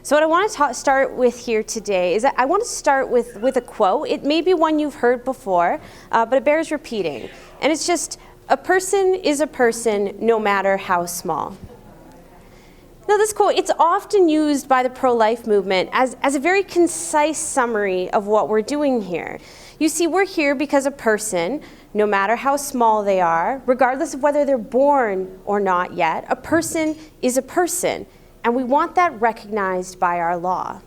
So what I want to start with here today is that I want to start with a quote. It may be one you've heard before, but it bears repeating. And it's just, a person is a person no matter how small. Now this quote, it's often used by the pro-life movement as a very concise summary of what we're doing here. You see, we're here because a person, no matter how small they are, regardless of whether they're born or not yet, a person is a person, and we want that recognized by our law.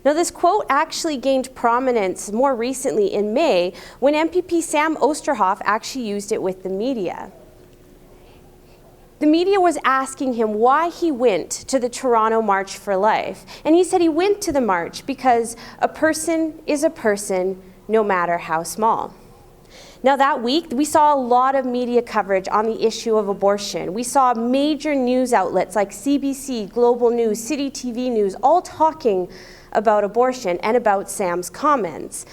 Now this quote actually gained prominence more recently in May when MPP Sam Oosterhoff actually used it with the media. The media was asking him why he went to the Toronto March for Life, and he said he went to the march because a person is a person no matter how small. Now that week, we saw a lot of media coverage on the issue of abortion. We saw major news outlets like CBC, Global News, City TV News, all talking about abortion and about Sam's comments.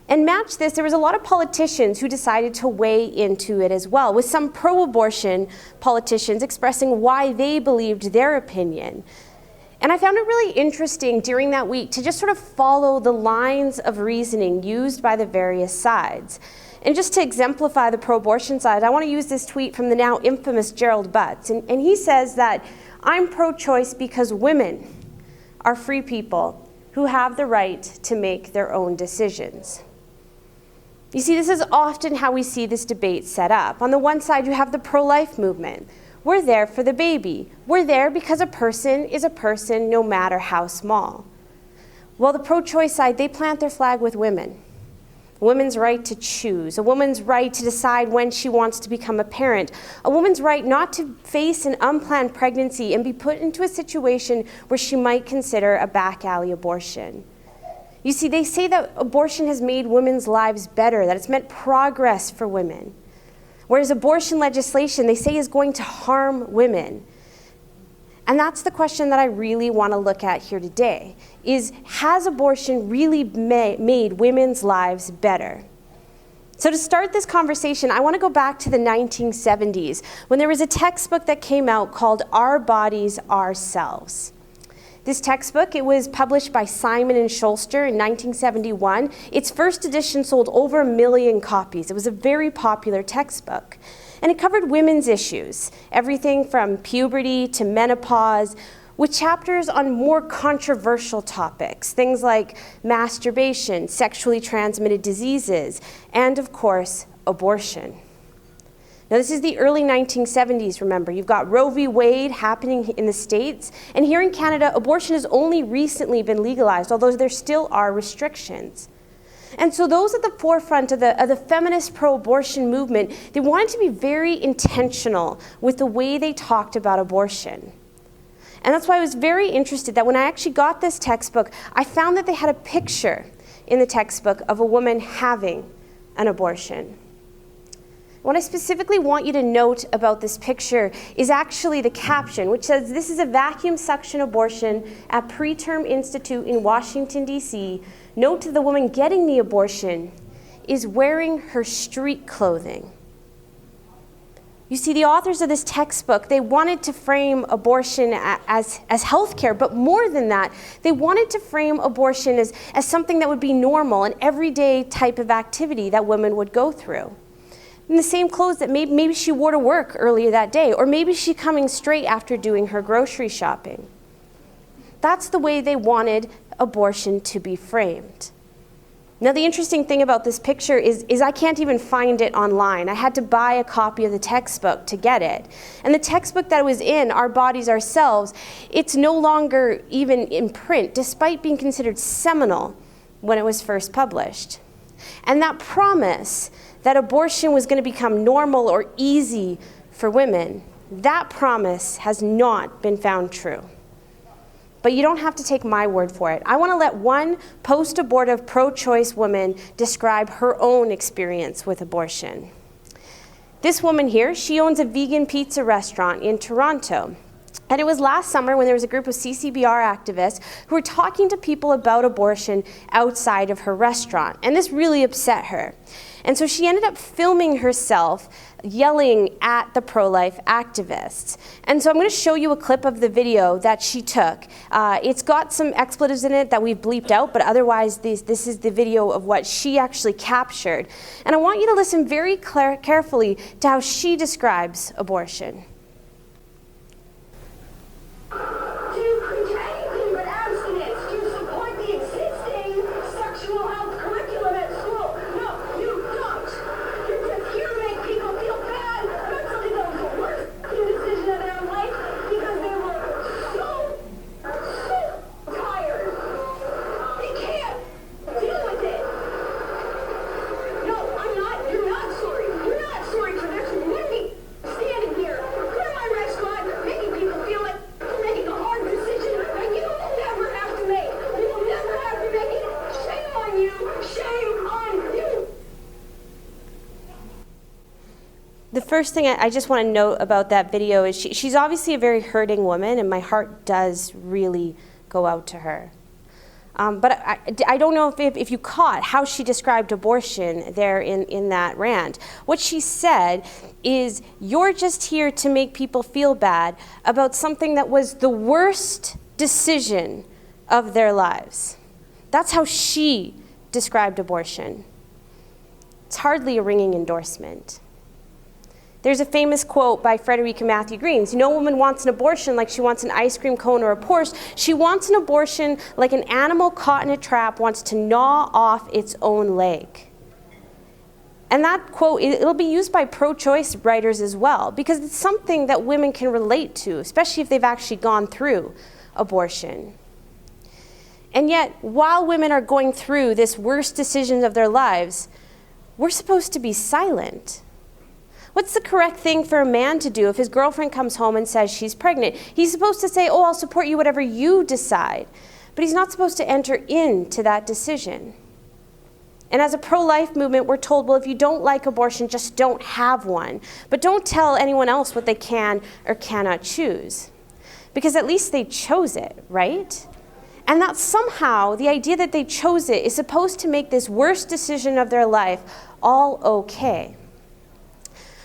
And match this, there was a lot of politicians who decided to weigh into it as well, with some pro-abortion politicians expressing why they believed their opinion. And I found it really interesting during that week to just sort of follow the lines of reasoning used by the various sides. And just to exemplify the pro-abortion side, I want to use this tweet from the now infamous Gerald Butts. And he says that, "I'm pro-choice because women are free people who have the right to make their own decisions." You see, this is often how we see this debate set up. On the one side, you have the pro-life movement. We're there for the baby. We're there because a person is a person no matter how small. Well, the pro-choice side, they plant their flag with women. A woman's right to choose, a woman's right to decide when she wants to become a parent, a woman's right not to face an unplanned pregnancy and be put into a situation where she might consider a back alley abortion. You see, they say that abortion has made women's lives better, that it's meant progress for women. Whereas abortion legislation, they say, is going to harm women. And that's the question that I really want to look at here today, is has abortion really made women's lives better? So to start this conversation, I want to go back to the 1970s, when there was a textbook that came out called Our Bodies, Ourselves. This textbook, it was published by Simon and Schuster in 1971. Its first edition sold over 1 million copies. It was a very popular textbook. And it covered women's issues, everything from puberty to menopause, with chapters on more controversial topics, things like masturbation, sexually transmitted diseases, and of course, abortion. Now this is the early 1970s, remember. You've got Roe v. Wade happening in the States, and here in Canada, abortion has only recently been legalized, although there still are restrictions. And so those at the forefront of the feminist pro-abortion movement, they wanted to be very intentional with the way they talked about abortion. And that's why I was very interested that when I actually got this textbook, I found that they had a picture in the textbook of a woman having an abortion. What I specifically want you to note about this picture is actually the caption, which says, "This is a vacuum suction abortion at Preterm Institute in Washington, D.C. Note to the woman getting the abortion is wearing her street clothing." You see, the authors of this textbook, they wanted to frame abortion as healthcare, but more than that, they wanted to frame abortion as something that would be normal, an everyday type of activity that women would go through. In the same clothes that maybe she wore to work earlier that day, or maybe she's coming straight after doing her grocery shopping. That's the way they wanted abortion to be framed. Now the interesting thing about this picture is I can't even find it online. I had to buy a copy of the textbook to get it. And the textbook that it was in, Our Bodies, Ourselves, it's no longer even in print, despite being considered seminal when it was first published. And that promise that abortion was going to become normal or easy for women, that promise has not been found true. But you don't have to take my word for it. I want to let one post-abortive pro-choice woman describe her own experience with abortion. This woman here, she owns a vegan pizza restaurant in Toronto. And it was last summer when there was a group of CCBR activists who were talking to people about abortion outside of her restaurant. And this really upset her. And so she ended up filming herself yelling at the pro-life activists. And so I'm going to show you a clip of the video that she took. It's got some expletives in it that we've bleeped out, but otherwise this is the video of what she actually captured. And I want you to listen very carefully to how she describes abortion. The first thing I just want to note about that video is she's obviously a very hurting woman, and my heart does really go out to her. But I don't know if you caught how she described abortion there in that rant. What she said is, you're just here to make people feel bad about something that was the worst decision of their lives. That's how she described abortion. It's hardly a ringing endorsement. There's a famous quote by Frederica Matthew Greens. No woman wants an abortion like she wants an ice cream cone or a Porsche. She wants an abortion like an animal caught in a trap wants to gnaw off its own leg. And that quote, it'll be used by pro-choice writers as well, because it's something that women can relate to, especially if they've actually gone through abortion. And yet, while women are going through this worst decision of their lives, we're supposed to be silent. What's the correct thing for a man to do if his girlfriend comes home and says she's pregnant? He's supposed to say, oh, I'll support you whatever you decide. But he's not supposed to enter into that decision. And as a pro-life movement, we're told, well, if you don't like abortion, just don't have one. But don't tell anyone else what they can or cannot choose. Because at least they chose it, right? And that somehow the idea that they chose it is supposed to make this worst decision of their life all okay.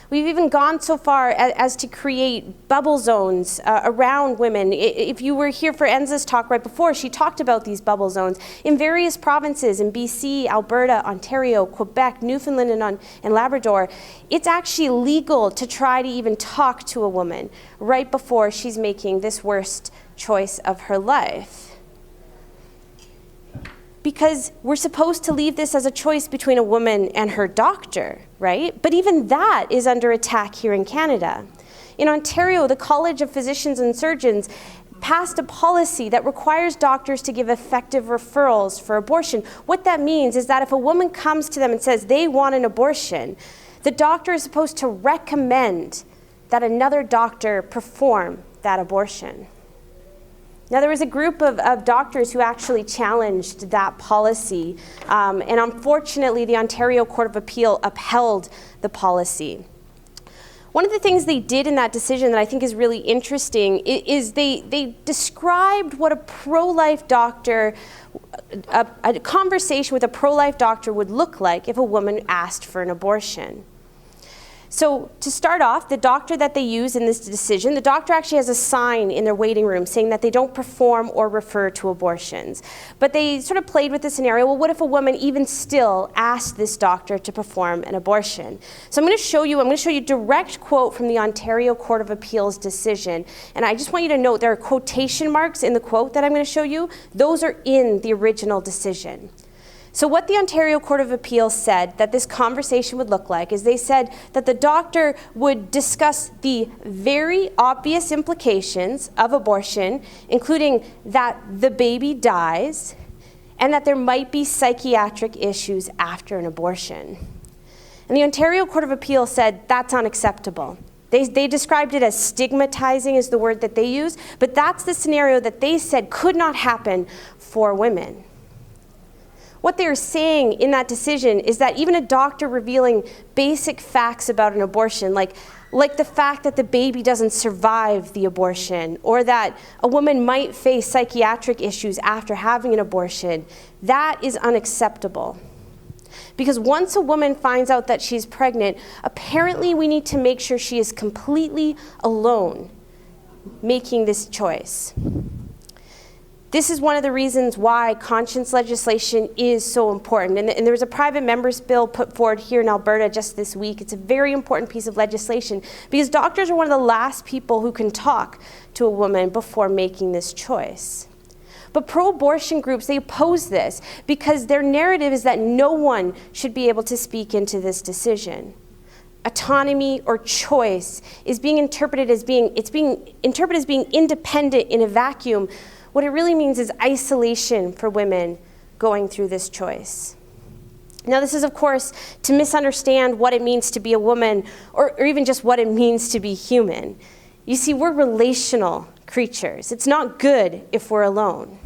We've even gone so far as to create bubble zones around women. If you were here for Enza's talk right before, she talked about these bubble zones in various provinces in BC, Alberta, Ontario, Quebec, Newfoundland, and Labrador. It's actually legal to try to even talk to a woman right before she's making this worst choice of her life. Because we're supposed to leave this as a choice between a woman and her doctor, right? But even that is under attack here in Canada. In Ontario, the College of Physicians and Surgeons passed a policy that requires doctors to give effective referrals for abortion. What that means is that if a woman comes to them and says they want an abortion, the doctor is supposed to recommend that another doctor perform that abortion. Now, there was a group of doctors who actually challenged that policy, and unfortunately, the Ontario Court of Appeal upheld the policy. One of the things they did in that decision that I think is really interesting is they described what a pro-life doctor, a conversation with a pro-life doctor would look like if a woman asked for an abortion. So to start off, the doctor that they use in this decision, the doctor actually has a sign in their waiting room saying that they don't perform or refer to abortions. But they sort of played with the scenario, well, what if a woman even still asked this doctor to perform an abortion? So I'm going to show you a direct quote from the Ontario Court of Appeal's decision. And I just want you to note there are quotation marks in the quote that I'm going to show you. Those are in the original decision. So what the Ontario Court of Appeal said that this conversation would look like is they said that the doctor would discuss the very obvious implications of abortion, including that the baby dies and that there might be psychiatric issues after an abortion. And the Ontario Court of Appeal said that's unacceptable. They described it as stigmatizing is the word that they use, but that's the scenario that they said could not happen for women. What they're saying in that decision is that even a doctor revealing basic facts about an abortion, like like the fact that the baby doesn't survive the abortion, or that a woman might face psychiatric issues after having an abortion, that is unacceptable. Because once a woman finds out that she's pregnant, apparently we need to make sure she is completely alone making this choice. This is one of the reasons why conscience legislation is so important. And there was a private member's bill put forward here in Alberta just this week. It's a very important piece of legislation because doctors are one of the last people who can talk to a woman before making this choice. But pro-abortion groups, they oppose this because their narrative is that no one should be able to speak into this decision. Autonomy or choice is being interpreted as being independent in a vacuum. What it really means is isolation for women going through this choice. Now, this is, of course, to misunderstand what it means to be a woman or even just what it means to be human. You see, we're relational creatures. It's not good if we're alone.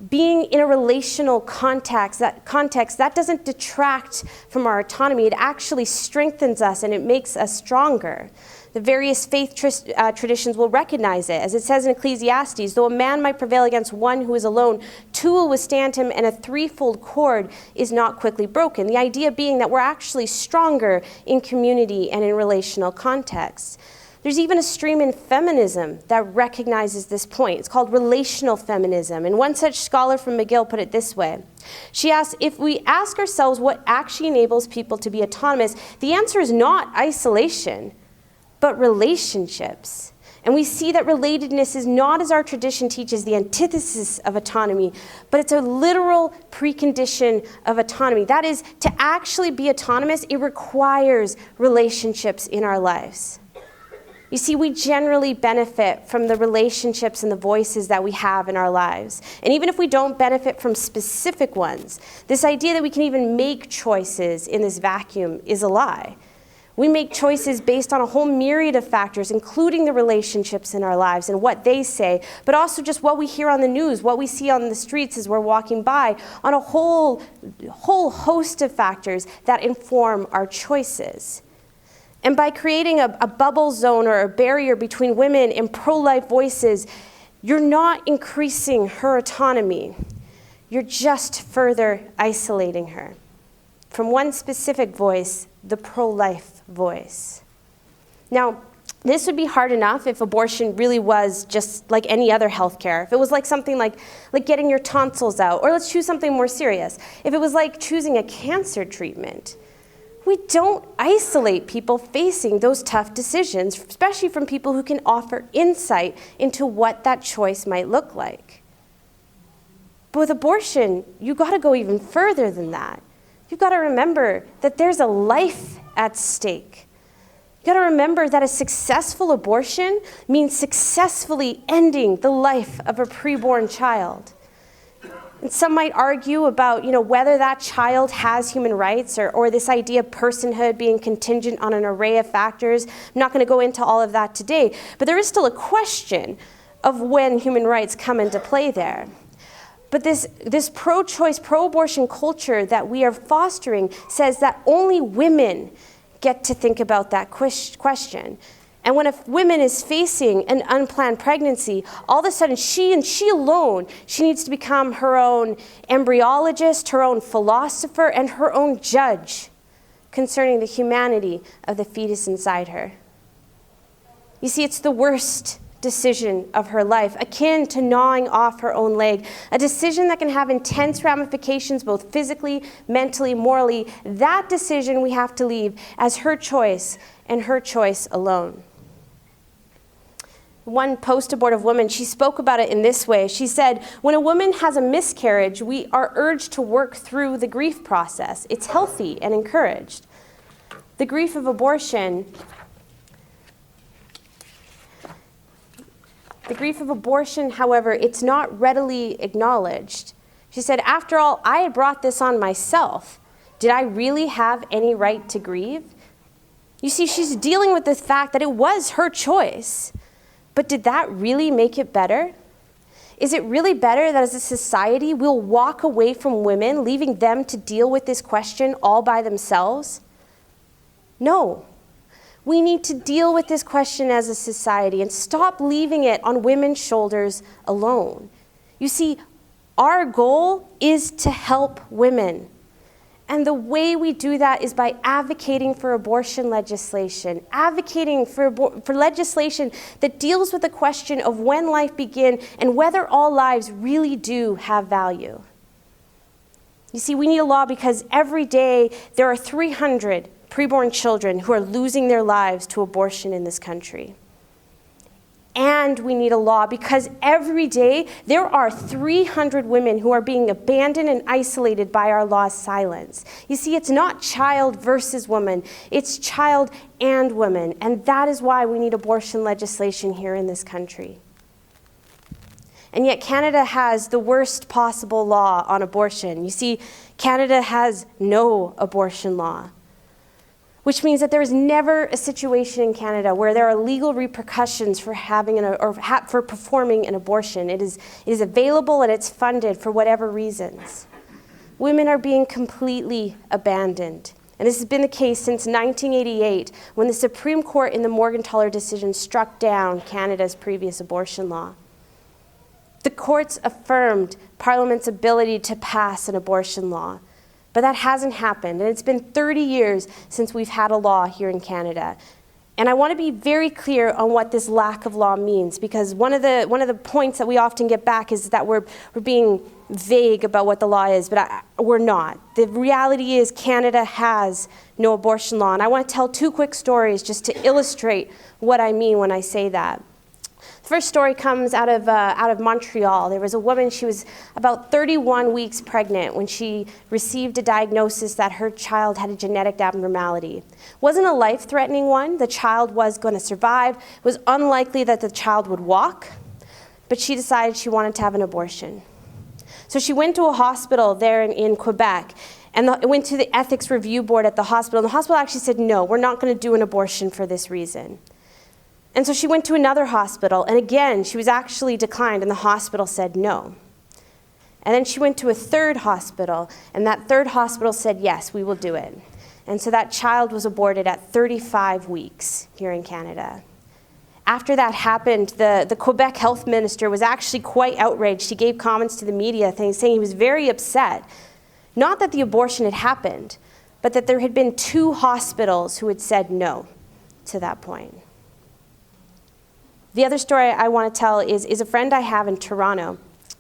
Being in a relational context, that doesn't detract from our autonomy. It actually strengthens us and it makes us stronger. The various faith traditions will recognize it. As it says in Ecclesiastes, though a man might prevail against one who is alone, two will withstand him, and a threefold cord is not quickly broken. The idea being that we're actually stronger in community and in relational contexts. There's even a stream in feminism that recognizes this point. It's called relational feminism. And one such scholar from McGill put it this way. She asked, if we ask ourselves what actually enables people to be autonomous, the answer is not isolation, but relationships. And we see that relatedness is not, as our tradition teaches, the antithesis of autonomy, but it's a literal precondition of autonomy. That is, to actually be autonomous, it requires relationships in our lives. You see, we generally benefit from the relationships and the voices that we have in our lives. And even if we don't benefit from specific ones, this idea that we can even make choices in this vacuum is a lie. We make choices based on a whole myriad of factors, including the relationships in our lives and what they say, but also just what we hear on the news, what we see on the streets as we're walking by, on a whole host of factors that inform our choices. And by creating a bubble zone or a barrier between women and pro-life voices, you're not increasing her autonomy. You're just further isolating her from one specific voice, the pro-life voice. Now, this would be hard enough if abortion really was just like any other healthcare. If it was like something like getting your tonsils out, or let's choose something more serious. If it was like choosing a cancer treatment. We don't isolate people facing those tough decisions, especially from people who can offer insight into what that choice might look like. But with abortion, you've got to go even further than that. You've got to remember that there's a life at stake. You've got to remember that a successful abortion means successfully ending the life of a preborn child. And some might argue about, whether that child has human rights or this idea of personhood being contingent on an array of factors. I'm not going to go into all of that today, but there is still a question of when human rights come into play there. But this pro-choice, pro-abortion culture that we are fostering says that only women get to think about that question. And when a woman is facing an unplanned pregnancy, all of a sudden she alone, she needs to become her own embryologist, her own philosopher, and her own judge concerning the humanity of the fetus inside her. You see, it's the worst decision of her life, akin to gnawing off her own leg, a decision that can have intense ramifications both physically, mentally, morally. That decision we have to leave as her choice and her choice alone. One post-abortive woman, she spoke about it in this way. She said, when a woman has a miscarriage, we are urged to work through the grief process. It's healthy and encouraged. The grief of abortion, however, it's not readily acknowledged. She said, after all, I had brought this on myself. Did I really have any right to grieve? You see, she's dealing with the fact that it was her choice. But did that really make it better? Is it really better that as a society we'll walk away from women, leaving them to deal with this question all by themselves? No. We need to deal with this question as a society and stop leaving it on women's shoulders alone. You see, our goal is to help women. And the way we do that is by advocating for abortion legislation, advocating for legislation that deals with the question of when life begins and whether all lives really do have value. You see, we need a law because every day there are 300 preborn children who are losing their lives to abortion in this country. And we need a law because every day there are 300 women who are being abandoned and isolated by our law's silence. You see, it's not child versus woman, it's child and woman. And that is why we need abortion legislation here in this country. And yet Canada has the worst possible law on abortion. You see, Canada has no abortion law, which means that there is never a situation in Canada where there are legal repercussions for for performing an abortion. It is available and it's funded for whatever reasons. Women are being completely abandoned. And this has been the case since 1988, when the Supreme Court in the Morgentaler decision struck down Canada's previous abortion law. The courts affirmed Parliament's ability to pass an abortion law. But that hasn't happened, and it's been 30 years since we've had a law here in Canada. And I want to be very clear on what this lack of law means, because one of the points that we often get back is that we're being vague about what the law is, but we're not. The reality is Canada has no abortion law, and I want to tell two quick stories just to illustrate what I mean when I say that. The first story comes out of Montreal. There was a woman, she was about 31 weeks pregnant when she received a diagnosis that her child had a genetic abnormality. It wasn't a life-threatening one. The child was going to survive. It was unlikely that the child would walk, but she decided she wanted to have an abortion. So she went to a hospital there in Quebec and went to the ethics review board at the hospital. And the hospital actually said, no, we're not going to do an abortion for this reason. And so she went to another hospital, and again, she was actually declined, and the hospital said no. And then she went to a third hospital, and that third hospital said, yes, we will do it. And so that child was aborted at 35 weeks here in Canada. After that happened, the Quebec health minister was actually quite outraged. He gave comments to the media saying he was very upset. Not that the abortion had happened, but that there had been 2 hospitals who had said no to that point. The other story I want to tell is a friend I have in Toronto.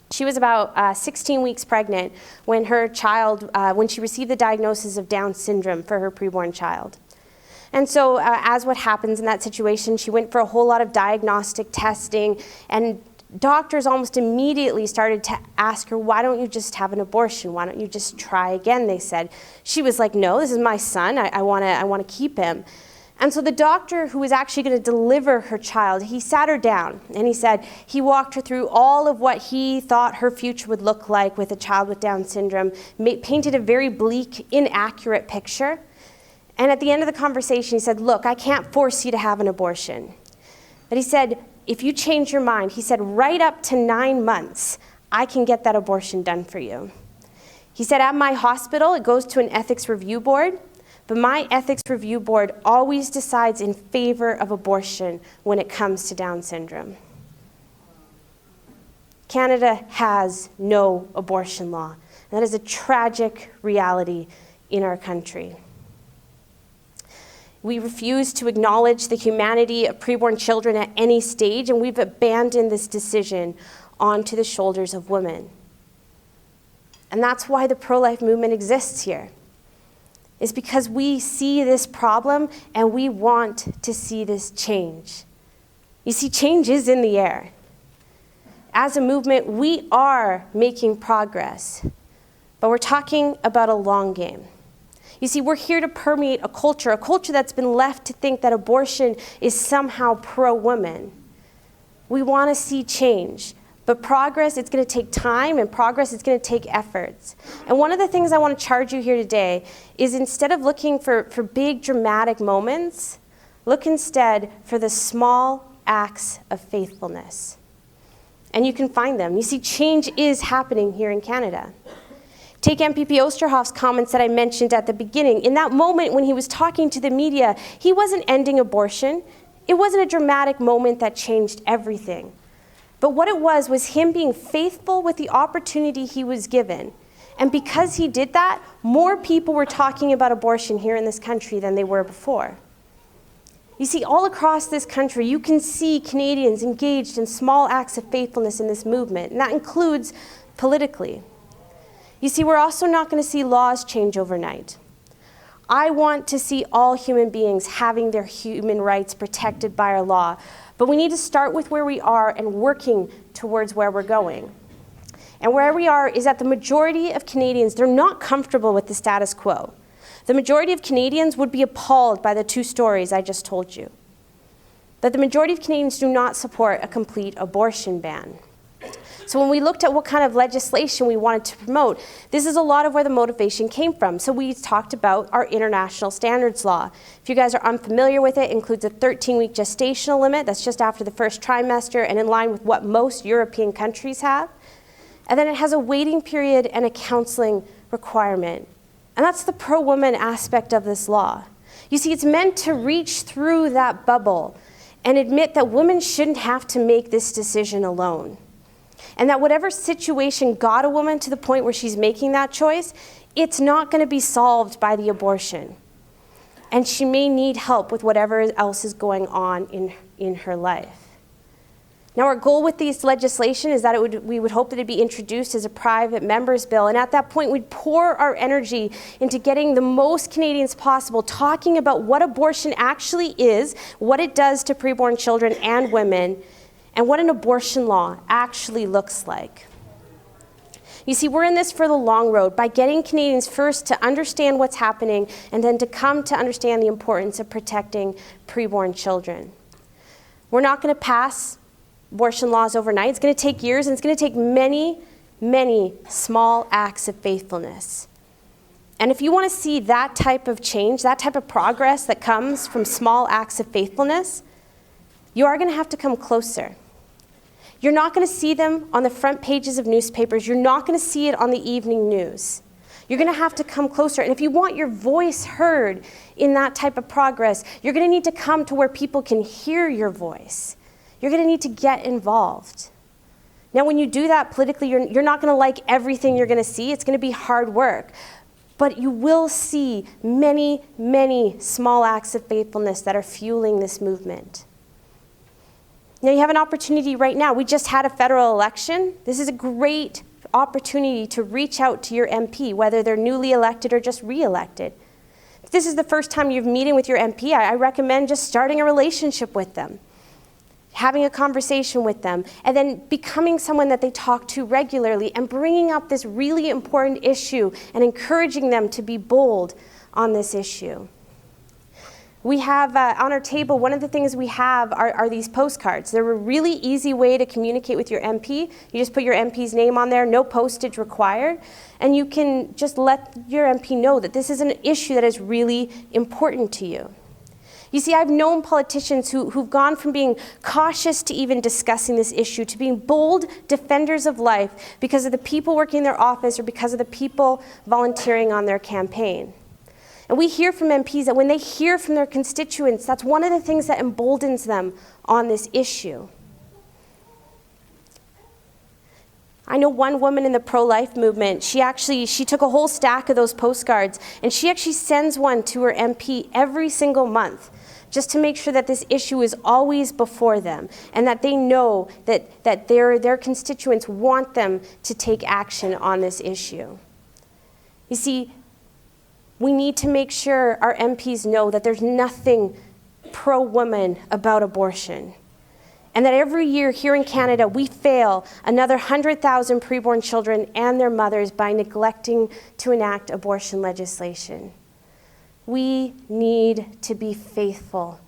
She was about 16 weeks pregnant when her child, when she received the diagnosis of Down syndrome for her preborn child. And so as what happens in that situation, she went for a whole lot of diagnostic testing, and doctors almost immediately started to ask her, why don't you just have an abortion? Why don't you just try again, they said. She was like, no, this is my son. I want to keep him. And so the doctor who was actually going to deliver her child, he sat her down and he said, he walked her through all of what he thought her future would look like with a child with Down syndrome, painted a very bleak, inaccurate picture. And at the end of the conversation, he said, look, I can't force you to have an abortion. But he said, if you change your mind, he said, right up to 9 months, I can get that abortion done for you. He said, at my hospital, it goes to an ethics review board. But my ethics review board always decides in favor of abortion when it comes to Down syndrome. Canada has no abortion law. And that is a tragic reality in our country. We refuse to acknowledge the humanity of preborn children at any stage, and we've abandoned this decision onto the shoulders of women. And that's why the pro-life movement exists here. Is because we see this problem and we want to see this change. You see, change is in the air. As a movement, we are making progress, but we're talking about a long game. You see, we're here to permeate a culture that's been left to think that abortion is somehow pro-woman. We want to see change. But progress, it's going to take time, and progress, it's going to take efforts. And one of the things I want to charge you here today is instead of looking for big dramatic moments, look instead for the small acts of faithfulness. And you can find them. You see, change is happening here in Canada. Take MPP Oosterhoff's comments that I mentioned at the beginning. In that moment when he was talking to the media, he wasn't ending abortion. It wasn't a dramatic moment that changed everything. But what it was him being faithful with the opportunity he was given. And because he did that, more people were talking about abortion here in this country than they were before. You see, all across this country, you can see Canadians engaged in small acts of faithfulness in this movement, and that includes politically. You see, we're also not going to see laws change overnight. I want to see all human beings having their human rights protected by our law, but we need to start with where we are and working towards where we're going. And where we are is that the majority of Canadians, they're not comfortable with the status quo. The majority of Canadians would be appalled by the two stories I just told you. That the majority of Canadians do not support a complete abortion ban. So when we looked at what kind of legislation we wanted to promote, this is a lot of where the motivation came from. So we talked about our international standards law. If you guys are unfamiliar with it, it includes a 13-week gestational limit. That's just after the first trimester and in line with what most European countries have. And then it has a waiting period and a counseling requirement. And that's the pro-woman aspect of this law. You see, it's meant to reach through that bubble and admit that women shouldn't have to make this decision alone. And that whatever situation got a woman to the point where she's making that choice, it's not going to be solved by the abortion. And she may need help with whatever else is going on in her life. Now, our goal with this legislation is that we would hope that it be introduced as a private member's bill, and at that point, we'd pour our energy into getting the most Canadians possible talking about what abortion actually is, what it does to preborn children and women, and what an abortion law actually looks like. You see, we're in this for the long road by getting Canadians first to understand what's happening and then to come to understand the importance of protecting preborn children. We're not going to pass abortion laws overnight. It's going to take years, and it's going to take many, many small acts of faithfulness. And if you want to see that type of change, that type of progress that comes from small acts of faithfulness, you are going to have to come closer. You're not going to see them on the front pages of newspapers. You're not going to see it on the evening news. You're going to have to come closer. And if you want your voice heard in that type of progress, you're going to need to come to where people can hear your voice. You're going to need to get involved. Now, when you do that politically, you're not going to like everything you're going to see. It's going to be hard work. But you will see many, many small acts of faithfulness that are fueling this movement. Now, you have an opportunity right now. We just had a federal election. This is a great opportunity to reach out to your MP, whether they're newly elected or just re-elected. If this is the first time you're meeting with your MP, I recommend just starting a relationship with them, having a conversation with them, and then becoming someone that they talk to regularly and bringing up this really important issue and encouraging them to be bold on this issue. We have on our table, one of the things we have are these postcards. They're a really easy way to communicate with your MP. You just put your MP's name on there, no postage required, and you can just let your MP know that this is an issue that is really important to you. You see, I've known politicians who've gone from being cautious to even discussing this issue to being bold defenders of life because of the people working in their office or because of the people volunteering on their campaign. And we hear from MPs that when they hear from their constituents, that's one of the things that emboldens them on this issue. I know one woman in the pro-life movement, she took a whole stack of those postcards and she actually sends one to her MP every single month just to make sure that this issue is always before them and that they know that their constituents want them to take action on this issue. You see, we need to make sure our MPs know that there's nothing pro-woman about abortion. And that every year here in Canada, we fail another 100,000 preborn children and their mothers by neglecting to enact abortion legislation. We need to be faithful.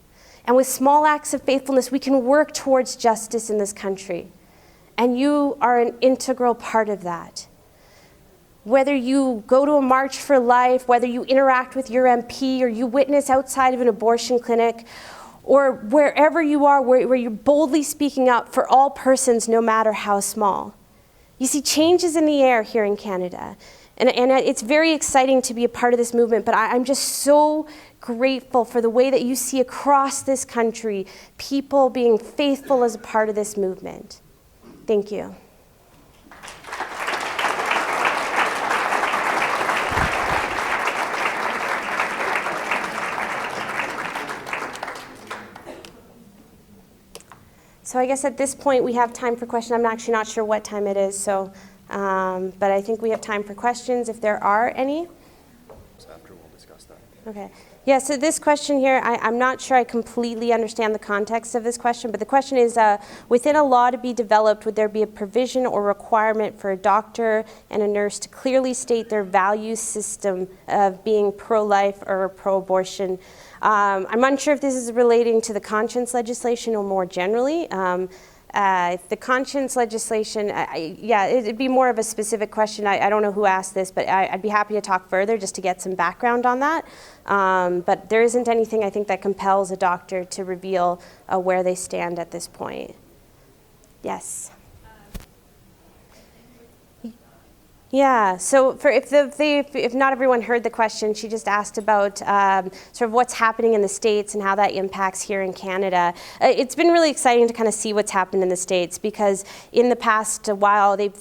And with small acts of faithfulness, we can work towards justice in this country. And you are an integral part of that. Whether you go to a March for Life, whether you interact with your MP, or you witness outside of an abortion clinic, or wherever you are, where you're boldly speaking up for all persons, no matter how small. You see, change is in the air here in Canada. And it's very exciting to be a part of this movement, but I'm just so grateful for the way that you see across this country people being faithful as a part of this movement. Thank you. So I guess at this point we have time for questions. I'm actually not sure what time it is, so, but I think we have time for questions if there are any. So after we'll discuss that. Okay. Yeah, so this question here, I'm not sure I completely understand the context of this question, but the question is, within a law to be developed, would there be a provision or requirement for a doctor and a nurse to clearly state their value system of being pro-life or pro-abortion? I'm unsure if this is relating to the conscience legislation or more generally. The conscience legislation, yeah, it'd be more of a specific question. I don't know who asked this, but I'd be happy to talk further just to get some background on that. But there isn't anything, I think, that compels a doctor to reveal where they stand at this point. Yes? Yeah, so if not everyone heard the question, she just asked about sort of what's happening in the States and how that impacts here in Canada. It's been really exciting to kind of see what's happened in the States, because in the past while they've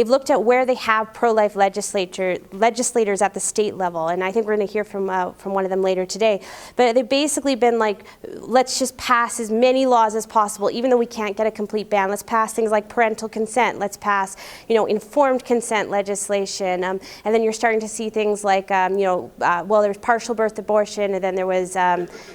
looked at where they have pro-life legislators at the state level, and I think we're going to hear from one of them later today. But they've basically been like, let's just pass as many laws as possible, even though we can't get a complete ban. Let's pass things like parental consent. Let's pass, informed consent legislation, and then you're starting to see things like, well, there's partial birth abortion, and then there was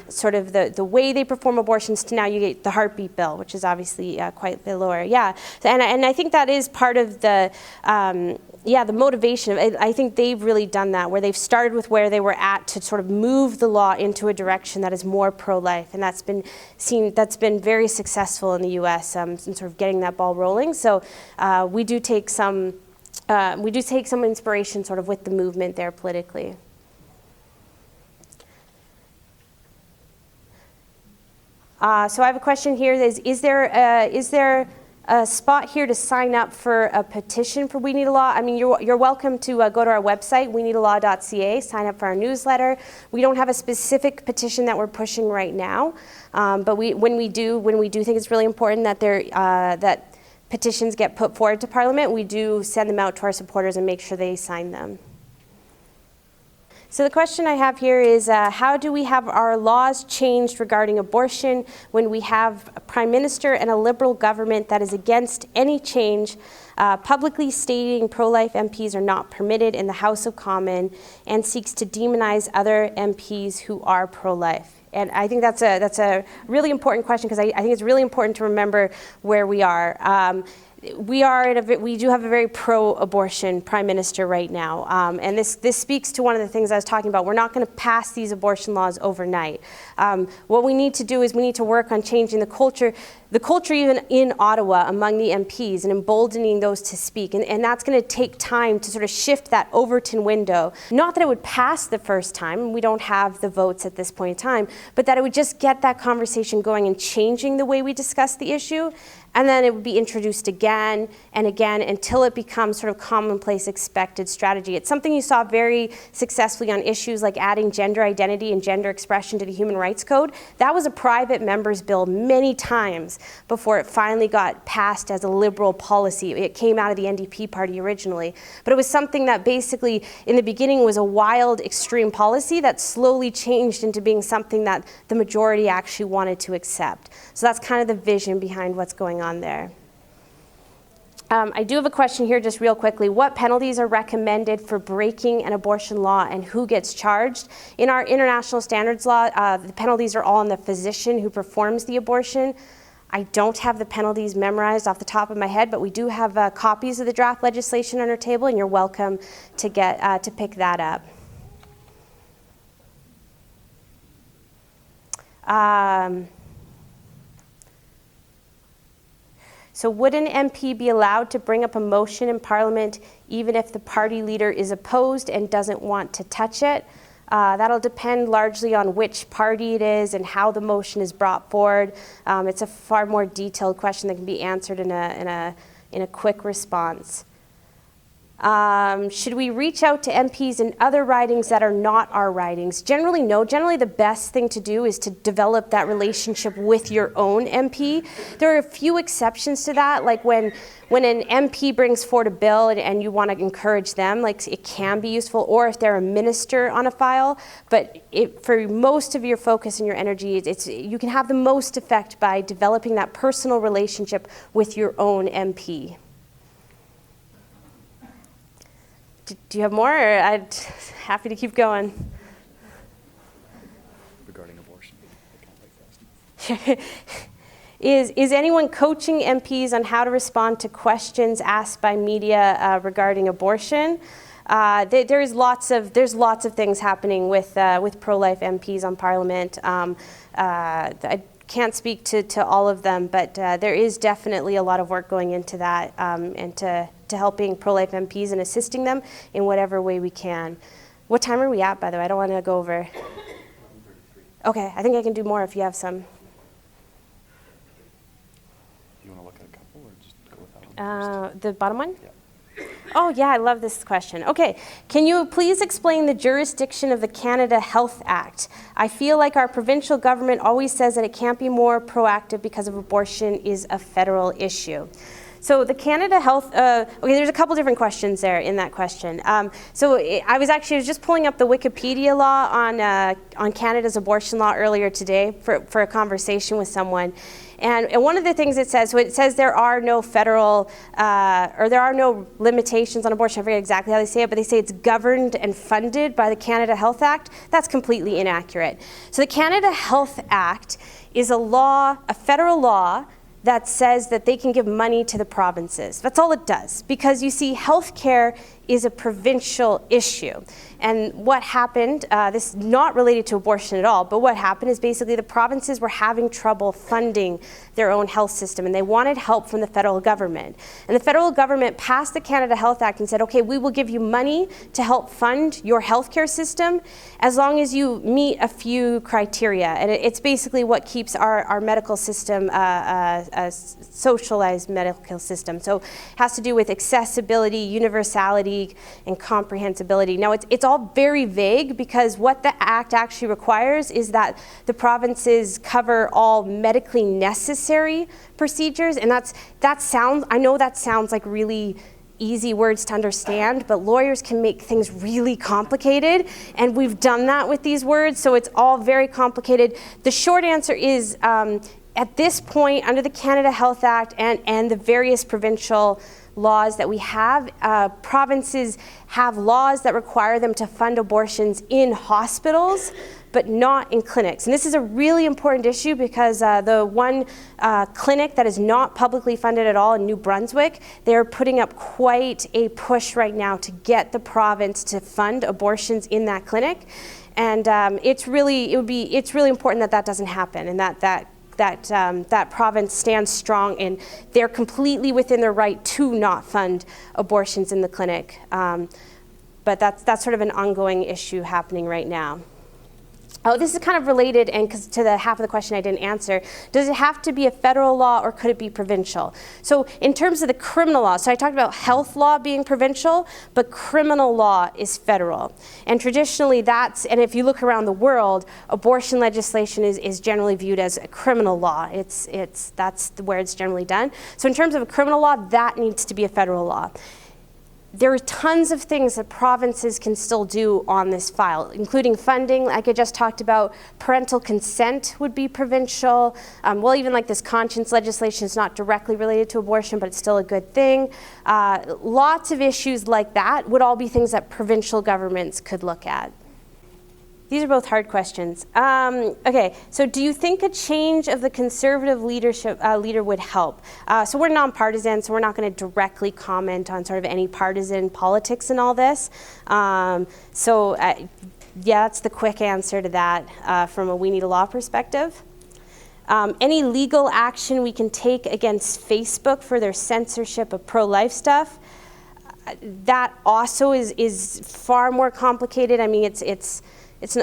sort of the way they perform abortions to now you get the heartbeat bill, which is obviously quite a bit lower. Yeah, and I think that is part of the the motivation. I think they've really done that, where they've started with where they were at to sort of move the law into a direction that is more pro-life, and that's been very successful in the U.S. In sort of getting that ball rolling. So we do take some inspiration sort of with the movement there politically. So I have a question here. Is there a spot here to sign up for a petition for We Need a Law? I mean, you're welcome to go to our website, weneedalaw.ca, sign up for our newsletter. We don't have a specific petition that we're pushing right now, but when we do think it's really important that that petitions get put forward to Parliament, we do send them out to our supporters and make sure they sign them. So the question I have here is, how do we have our laws changed regarding abortion when we have a Prime Minister and a Liberal government that is against any change, publicly stating pro-life MPs are not permitted in the House of Commons, and seeks to demonize other MPs who are pro-life? And I think that's a really important question, because I think it's really important to remember where we are. We do have a very pro-abortion Prime Minister right now, and this speaks to one of the things I was talking about. We're not going to pass these abortion laws overnight. What we need to do is we need to work on changing the culture even in Ottawa among the MPs, and emboldening those to speak. And that's going to take time to sort of shift that Overton window. Not that it would pass the first time, we don't have the votes at this point in time, but that it would just get that conversation going and changing the way we discuss the issue. And then it would be introduced again and again until it becomes sort of commonplace, expected strategy. It's something you saw very successfully on issues like adding gender identity and gender expression to the Human Rights Code. That was a private member's bill many times before it finally got passed as a Liberal policy. It came out of the NDP party originally. But it was something that basically in the beginning was a wild, extreme policy that slowly changed into being something that the majority actually wanted to accept. So that's kind of the vision behind what's going on there. I do have a question here just real quickly. What penalties are recommended for breaking an abortion law, and who gets charged? In our international standards law, the penalties are all on the physician who performs the abortion. I don't have the penalties memorized off the top of my head, but we do have copies of the draft legislation on our table, and you're welcome to get to pick that up. So would an MP be allowed to bring up a motion in Parliament even if the party leader is opposed and doesn't want to touch it? That'll depend largely on which party it is and how the motion is brought forward. It's a far more detailed question that can be answered in a quick response. Should we reach out to MPs in other ridings that are not our ridings? Generally, no. Generally, the best thing to do is to develop that relationship with your own MP. There are a few exceptions to that, like when an MP brings forward a bill and you want to encourage them, like it can be useful, or if they're a minister on a file. But for most of your focus and your energy, you can have the most effect by developing that personal relationship with your own MP. Do you have more, or I'm happy to keep going? Regarding abortion, I can't wait fast. Is anyone coaching MPs on how to respond to questions asked by media regarding abortion? There's lots of things happening with pro-life MPs on Parliament. I can't speak to all of them, but there is definitely a lot of work going into that and to helping pro-life MPs and assisting them in whatever way we can. What time are we at, by the way? I don't want to go over. 11:33. Okay, I think I can do more if you have some. You want to look at a couple or just go with that one? The bottom one? Yeah. Oh yeah, I love this question. Okay, can you please explain the jurisdiction of the Canada Health Act? I feel like our provincial government always says that it can't be more proactive because of abortion is a federal issue. So the Canada Health, okay, there's a couple different questions there in that question. I was just pulling up the Wikipedia law on Canada's abortion law earlier today for a conversation with someone. And one of the things it says there are no federal, or there are no limitations on abortion. I forget exactly how they say it, but they say it's governed and funded by the Canada Health Act. That's completely inaccurate. So the Canada Health Act is a law, a federal law, that says that they can give money to the provinces. That's all it does, because you see, healthcare is a provincial issue. And what happened, this is not related to abortion at all, but what happened is basically the provinces were having trouble funding their own health system, and they wanted help from the federal government. And the federal government passed the Canada Health Act and said, okay, we will give you money to help fund your healthcare system as long as you meet a few criteria. And it's basically what keeps our medical system a socialized medical system. So it has to do with accessibility, universality, and comprehensibility. Now, it's all very vague, because what the Act actually requires is that the provinces cover all medically necessary procedures, and I know that sounds like really easy words to understand, but lawyers can make things really complicated, and we've done that with these words, so it's all very complicated. The short answer is, at this point, under the Canada Health Act and the various provincial laws that we have, provinces have laws that require them to fund abortions in hospitals, but not in clinics. And this is a really important issue, because the one clinic that is not publicly funded at all in New Brunswick, they're putting up quite a push right now to get the province to fund abortions in that clinic. And it's really important that doesn't happen, and that province stands strong, and they're completely within their right to not fund abortions in the clinic. But that's sort of an ongoing issue happening right now. Oh, this is kind of related, and to the half of the question I didn't answer. Does it have to be a federal law, or could it be provincial? So in terms of the criminal law, so I talked about health law being provincial, but criminal law is federal. And traditionally and if you look around the world, abortion legislation is generally viewed as a criminal law. That's where it's generally done. So in terms of a criminal law, that needs to be a federal law. There are tons of things that provinces can still do on this file, including funding, like I just talked about. Parental consent would be provincial. Even like this conscience legislation is not directly related to abortion, but it's still a good thing. Lots of issues like that would all be things that provincial governments could look at. These are both hard questions. Okay, so do you think a change of the Conservative leader would help? So we're nonpartisan, so we're not going to directly comment on sort of any partisan politics in all this. Yeah, that's the quick answer to that from a We Need a Law perspective. Any legal action we can take against Facebook for their censorship of pro-life stuff? That also is far more complicated. I mean,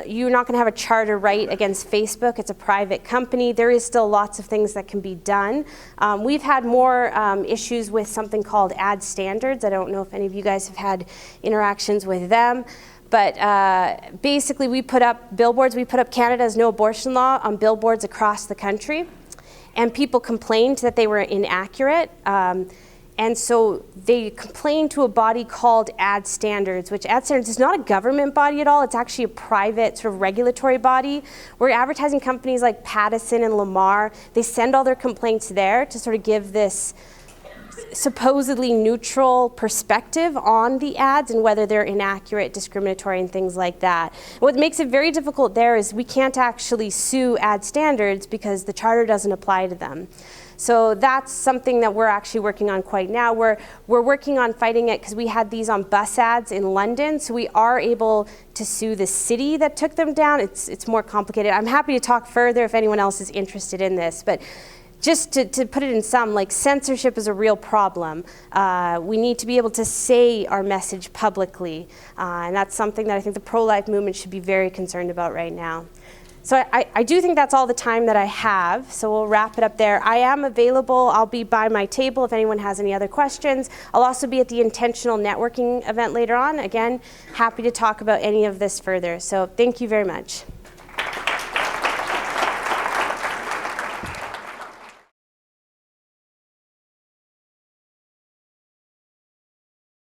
you're not going to have a charter right against Facebook. It's a private company. There is still lots of things that can be done. We've had more issues with something called ad standards. I don't know if any of you guys have had interactions with them. But basically, we put up billboards. We put up Canada's no abortion law on billboards across the country. And people complained that they were inaccurate. And so they complained to a body called Ad Standards, which Ad Standards is not a government body at all. It's actually a private sort of regulatory body where advertising companies like Pattison and Lamar, they send all their complaints there to sort of give this supposedly neutral perspective on the ads and whether they're inaccurate, discriminatory, and things like that. What makes it very difficult there is we can't actually sue Ad Standards because the charter doesn't apply to them. So that's something that we're actually working on quite now. We're working on fighting it because we had these on bus ads in London, so we are able to sue the city that took them down. It's more complicated. I'm happy to talk further if anyone else is interested in this, but just to put it in sum, like censorship is a real problem. We need to be able to say our message publicly, and that's something that I think the pro-life movement should be very concerned about right now. So I do think that's all the time that I have, so we'll wrap it up there. I am available. I'll be by my table if anyone has any other questions. I'll also be at the Intentional Networking event later on. Again, happy to talk about any of this further. So thank you very much.